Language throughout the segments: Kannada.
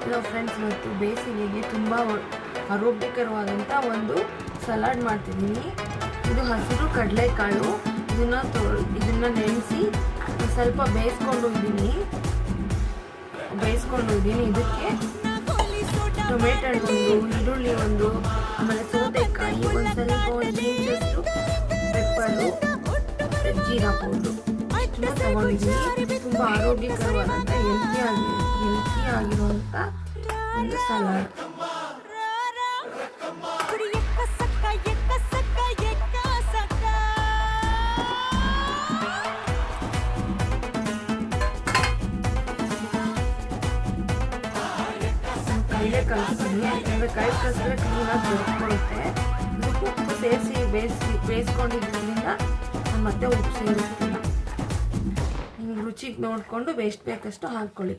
ಹಲೋ ಫ್ರೆಂಡ್ಸ್, ಇವತ್ತು ಬೇಸಿಗೆಗೆ ತುಂಬ ಆರೋಗ್ಯಕರವಾದಂಥ ಒಂದು ಸಲಾಡ್ ಮಾಡ್ತಿದ್ದೀನಿ. ಇದು ಹಸಿರು ಕಡಲೆಕಾಳು. ಇದನ್ನು ನೆನೆಸಿ ಸ್ವಲ್ಪ ಬೇಯಿಸ್ಕೊಂಡು ಇದ್ದೀನಿ. ಇದಕ್ಕೆ ಟೊಮೆಟೊ ಒಂದು, ಈರುಳ್ಳಿ ಒಂದು, ಆಮೇಲೆ ಸೌತೆಕಾಯಿ ಒಂದು, ಸ್ವಲ್ಪ ಇಂಚಷ್ಟು ಪೆಪ್ಪರು, ಜೀರಾ ಪೌಡ್ರು ತಗೊಂಡಿದ್ದೀನಿ. ತುಂಬ ಆರೋಗ್ಯಕರವಾದಂಥ ಹೆಲ್ತಿ ಆಗಿರುವಂಥ ಒಂದು ಸಲಾಡ್. ಕೈಲೇ ಕಲಿಸ್ತೀನಿ, ಯಾಕಂದರೆ ಕೈ ಕಲಿಸಿದ್ರೆ ಕ್ಲೀನಾಗಿ ಬೆಳೆಸ್ಕೊಳ್ಳುತ್ತೆ. ಉಪ್ಪು ಸೇರಿಸಿ ಬೇಯಿಸ್ಕೊಂಡಿದ್ದರಿಂದ ನಾನು ಮತ್ತೆ ಉಪ್ಪು ಸೇರಿಸ್ತೀನಿ. ನಿಮ್ಗೆ ರುಚಿಗೆ ನೋಡಿಕೊಂಡು ಎಷ್ಟು ಬೇಕಷ್ಟು ಹಾಕ್ಕೊಳ್ಳಿ.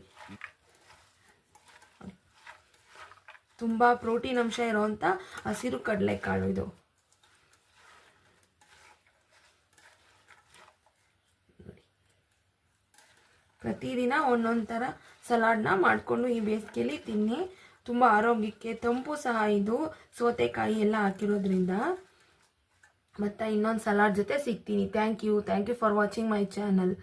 ತುಂಬ ಪ್ರೋಟೀನ್ ಅಂಶ ಇರೋವಂಥ ಹಸಿರು ಕಡಲೆಕಾಳು ಇದು. ಪ್ರತಿದಿನ ಒಂದೊಂದು ಥರ ಸಲಾಡ್ನ ಮಾಡಿಕೊಂಡು ಈ ಬೇಸಿಗೆಯಲ್ಲಿ ತಿನ್ನಿ. ತುಂಬ ಆರೋಗ್ಯಕ್ಕೆ ತಂಪು ಸಹ ಇದು, ಸೌತೆಕಾಯಿ ಎಲ್ಲ ಹಾಕಿರೋದ್ರಿಂದ. ಮತ್ತು ಇನ್ನೊಂದು ಸಲಾಡ್ ಜೊತೆ ಸಿಗ್ತೀನಿ. Thank you for watching my channel.